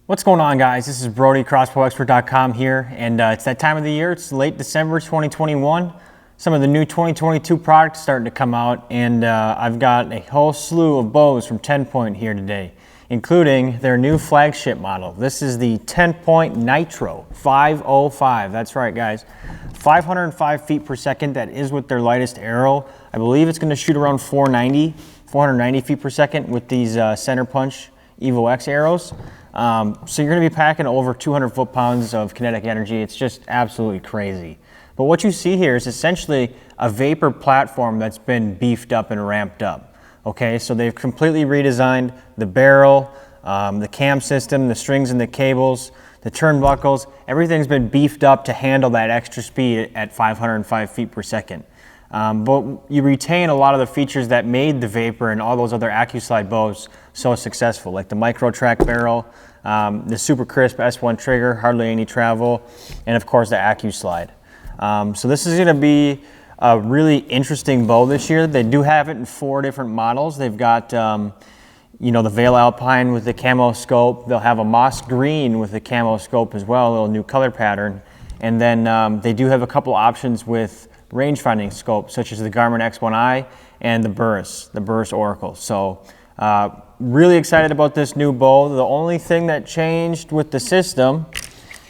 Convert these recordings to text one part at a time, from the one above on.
What's going on, guys? This is Brody, CrossbowExpert.com here, and it's that time of the year. It's late December 2021. Some of the new 2022 products starting to come out, and I've got a whole slew of bows from TenPoint here today, including their new flagship model. This is the TenPoint Nitro 505. That's right, guys. 505 feet per second. That is with their lightest arrow. I believe it's going to shoot around 490 feet per second with these center punch Evo X arrows. So you're going to be packing over 200 foot-pounds of kinetic energy. It's just absolutely crazy. But what you see here is essentially a vapor platform that's been beefed up and ramped up. Okay, so they've completely redesigned the barrel, the cam system, the strings and the cables, the turnbuckles. Everything's been beefed up to handle that extra speed at 505 feet per second. But you retain a lot of the features that made the Vapor and all those other AccuSlide bows so successful, like the micro track barrel, the super crisp S1 trigger, hardly any travel, and of course the AccuSlide. So this is going to be a really interesting bow this year. They do have it in 4 different models. They've got you know, the Veil Alpine with the camo scope. They'll have a moss green with the camo scope as well, a little new color pattern. And then they do have a couple options with range-finding scope, such as the Garmin X1i and the Burris Oracle. So really excited about this new bow. The only thing that changed with the system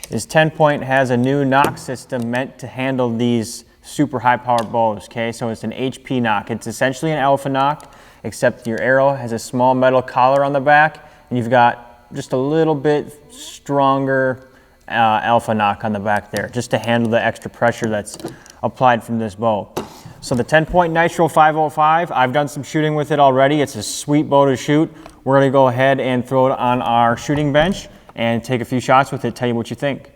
is TenPoint has a new knock system meant to handle these super high-powered bows. Okay, so it's an HP knock. It's essentially an alpha knock, except your arrow has a small metal collar on the back, and you've got just a little bit stronger alpha knock on the back there, just to handle the extra pressure that's applied from this bow. So the TenPoint Nitro 505, I've done some shooting with it already. It's a sweet bow to shoot. We're gonna go ahead and throw it on our shooting bench and take a few shots with it, tell you what you think.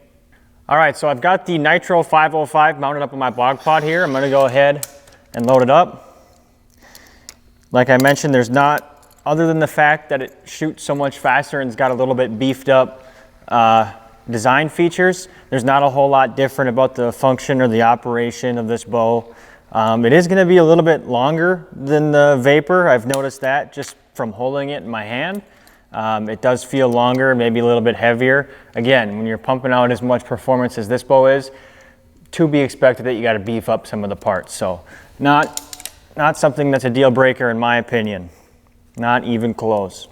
All right, so I've got the Nitro 505 mounted up on my blog pod here. I'm gonna go ahead and load it up. Like I mentioned, there's not, other than the fact that it shoots so much faster and it's got a little bit beefed up design features, there's not a whole lot different about the function or the operation of this bow. It is going to be a little bit longer than the Vapor. I've noticed that just from holding it in my hand. It does feel longer, maybe a little bit heavier. Again, when you're pumping out as much performance as this bow is, to be expected that you got to beef up some of the parts. So not something that's a deal breaker in my opinion. Not even close.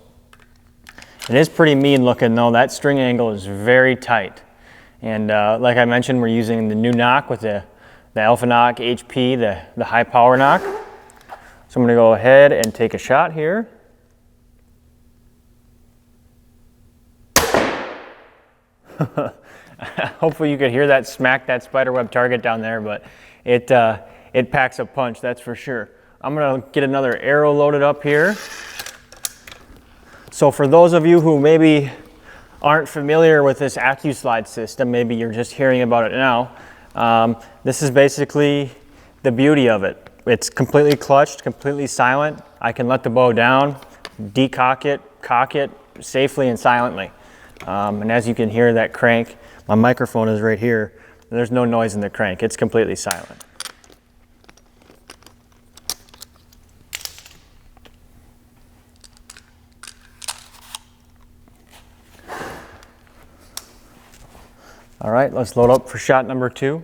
It is pretty mean looking though. That string angle is very tight. And like I mentioned, we're using the new knock with the Alpha Knock HP, the high power knock. So I'm gonna go ahead and take a shot here. Hopefully you could hear that smack that spiderweb target down there, but it packs a punch, that's for sure. I'm gonna get another arrow loaded up here. So for those of you who maybe aren't familiar with this AccuSlide system, maybe you're just hearing about it now, this is basically the beauty of it. It's completely clutched, completely silent. I can let the bow down, decock it, cock it safely and silently. And as you can hear that crank, my microphone is right here. There's no noise in the crank. It's completely silent. All right, let's load up for shot number 2.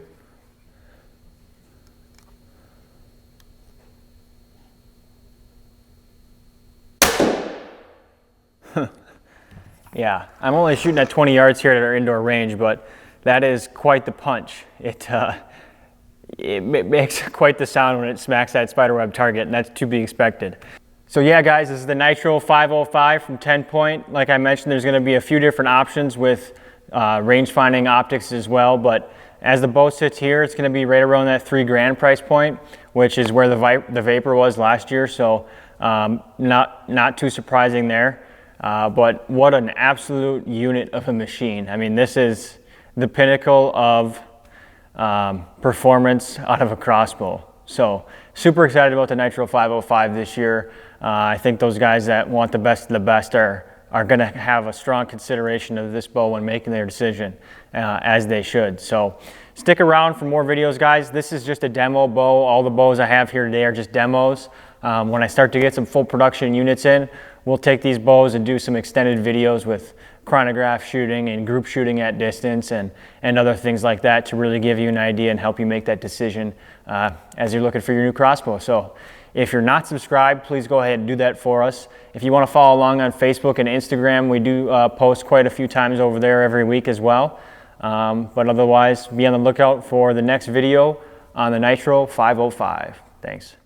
Yeah, I'm only shooting at 20 yards here at our indoor range, but that is quite the punch. It makes quite the sound when it smacks that spiderweb target, and that's to be expected. So yeah, guys, this is the Nitro 505 from TenPoint. Like I mentioned, there's going to be a few different options with range-finding optics as well, but as the bow sits here, it's going to be right around that $3,000 price point, which is where the Vapor was last year. So not too surprising there. But what an absolute unit of a machine. I mean, this is the pinnacle of performance out of a crossbow. So super excited about the Nitro 505 this year. I think those guys that want the best of the best are going to have a strong consideration of this bow when making their decision, as they should. So stick around for more videos, guys. This is just a demo bow. All the bows I have here today are just demos. When I start to get some full production units in, we'll take these bows and do some extended videos with chronograph shooting and group shooting at distance and other things like that to really give you an idea and help you make that decision as you're looking for your new crossbow. So if you're not subscribed, please go ahead and do that for us. If you want to follow along on Facebook and Instagram, we do post quite a few times over there every week as well. But otherwise, be on the lookout for the next video on the Nitro 505. Thanks.